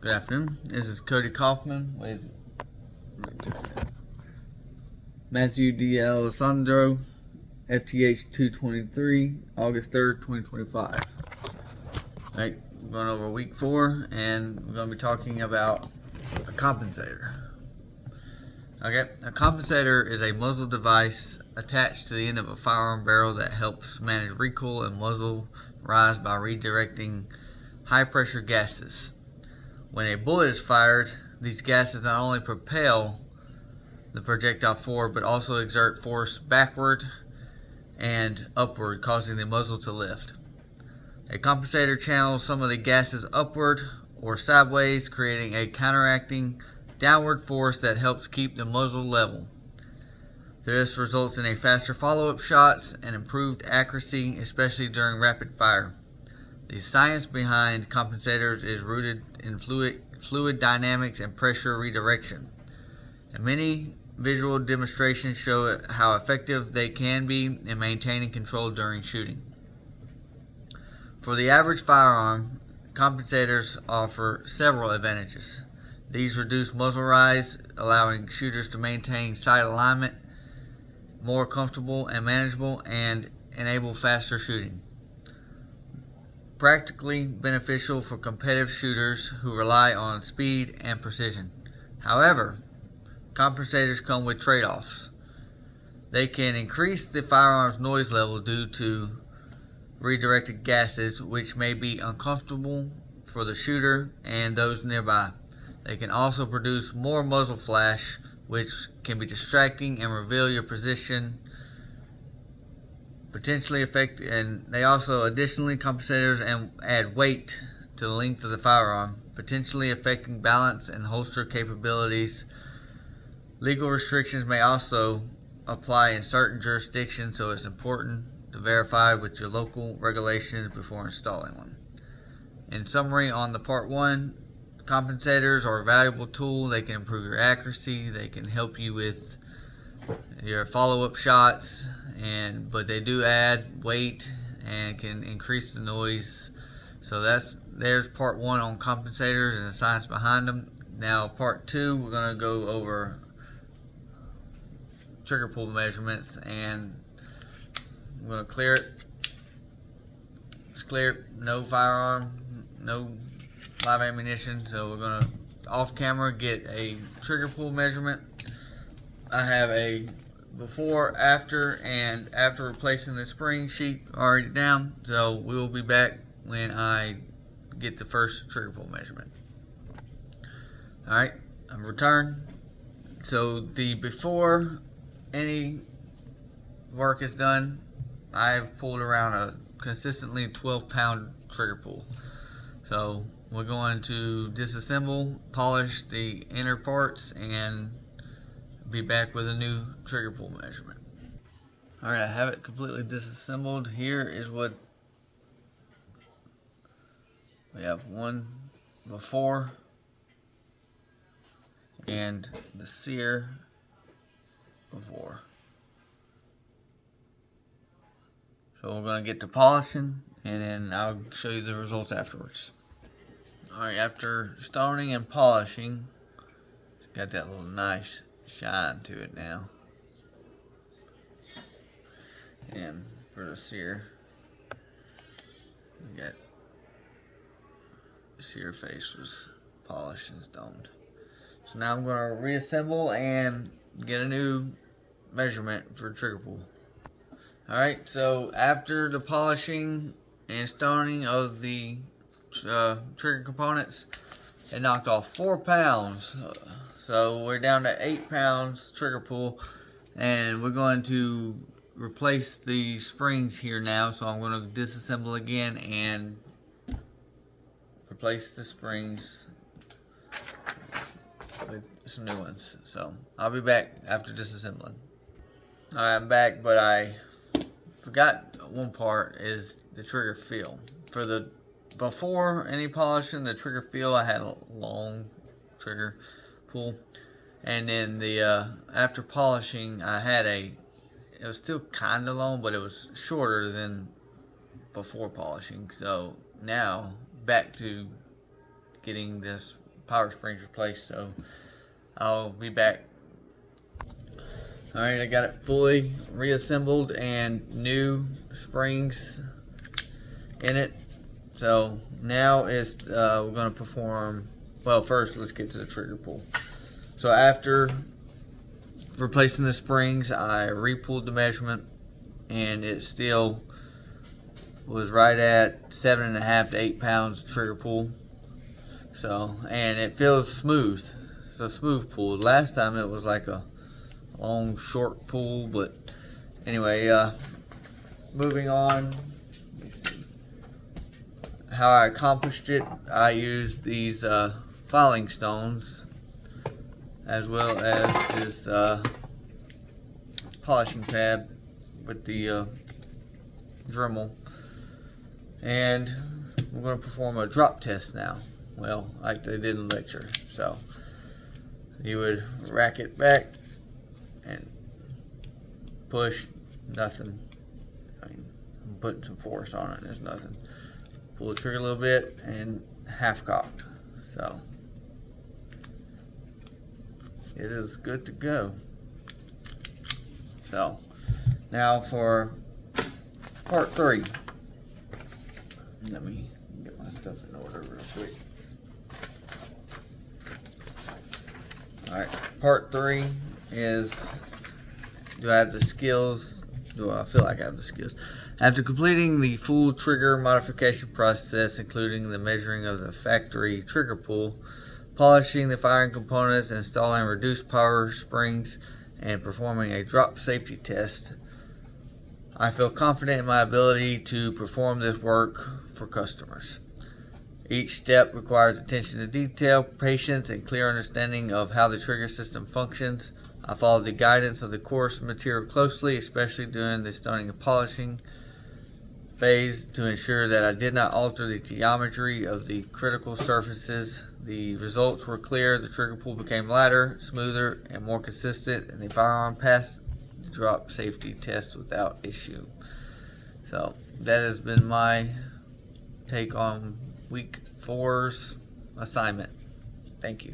Good afternoon. This is Cody Kaufman with Matthew D. Alessandro, Fth223, August 3rd, 2025. Alright, we're going over week 4 and we're going to be talking about a compensator. Okay, a compensator is a muzzle device attached to the end of a firearm barrel that helps manage recoil and muzzle rise by redirecting high pressure gases. When a bullet is fired, these gases not only propel the projectile forward but also exert force backward and upward, causing the muzzle to lift. A compensator channels some of the gases upward or sideways, creating a counteracting downward force that helps keep the muzzle level. This results in a faster follow-up shots and improved accuracy, especially during rapid fire. The science behind compensators is rooted in fluid dynamics and pressure redirection, and many visual demonstrations show how effective they can be in maintaining control during shooting. For the average firearm, compensators offer several advantages. These reduce muzzle rise, allowing shooters to maintain sight alignment more comfortable and manageable, and enable faster shooting. Practically beneficial for competitive shooters who rely on speed and precision. However, compensators come with trade-offs. They can increase the firearm's noise level due to redirected gases, which may be uncomfortable for the shooter and those nearby. They can also produce more muzzle flash, which can be distracting and reveal your position, potentially affect, and they also additionally compensators and add weight to the length of the firearm, potentially affecting balance and holster capabilities. Legal restrictions may also apply in certain jurisdictions, so it's important to verify with your local regulations before installing one. In summary, on the part 1, compensators are a valuable tool. They can improve your accuracy, they can help you with your follow-up shots, but they do add weight and can increase the noise. So there's part 1 on compensators and the science behind them. Now part 2, we're going to go over trigger pull measurements, and I'm going to clear it. Just clear it. No firearm, no live ammunition. So we're going to off camera get a trigger pull measurement. I have a before, after, and after replacing the spring sheet already down. So we will be back when I get the first trigger pull measurement. Alright, I've returned. So the before any work is done, I've pulled around a consistently 12-pound trigger pull. So we're going to disassemble, polish the inner parts, and be back with a new trigger pull measurement. Alright, I have it completely disassembled. Here is what we have: one before and the sear before. So we're going to get to polishing, and then I'll show you the results afterwards. Alright, after stoning and polishing, it's got that little nice shine to it now. And for the sear, we got the sear face was polished and stoned. So now I'm going to reassemble and get a new measurement for trigger pull. Alright, so after the polishing and stoning of the trigger components, it knocked off 4 pounds. So we're down to 8 pounds trigger pull, and we're going to replace the springs here now. So I'm going to disassemble again and replace the springs with some new ones. So I'll be back after disassembling. Alright, I'm back, but I forgot one part, is the trigger feel. For the before any polishing, the trigger feel, I had a long trigger pull, and then the after polishing, I had it was still kind of long, but it was shorter than before polishing. So now back to getting this power springs replaced, so I'll be back. Alright, I got it fully reassembled and new springs in it. So now we're going to perform, well, first let's get to the trigger pull. So after replacing the springs, I re-pulled the measurement, and it still was right at 7.5 to 8 pounds trigger pull. So, and it feels smooth. It's a smooth pull. Last time it was like a long short pull, but anyway, moving on. Let me see how I accomplished it. I used these filing stones as well as this polishing pad with the Dremel, and we're going to perform a drop test now. Well, like they did in lecture. So you would rack it back and push, nothing. I mean, I'm putting some force on it, there's nothing. Pull the trigger a little bit and half cocked. So it is good to go. So now for part 3. Let me get my stuff in order real quick. Alright, part 3 is, do I have the skills? Do I feel like I have the skills? After completing the full trigger modification process, including the measuring of the factory trigger pull, polishing the firing components, installing reduced power springs, and performing a drop safety test, I feel confident in my ability to perform this work for customers. Each step requires attention to detail, patience, and clear understanding of how the trigger system functions. I followed the guidance of the course material closely, especially during the stoning and polishing phase, to ensure that I did not alter the geometry of the critical surfaces. The results were clear. The trigger pull became lighter, smoother, and more consistent, and the firearm passed the drop safety test without issue. So that has been my take on week 4's assignment. Thank you.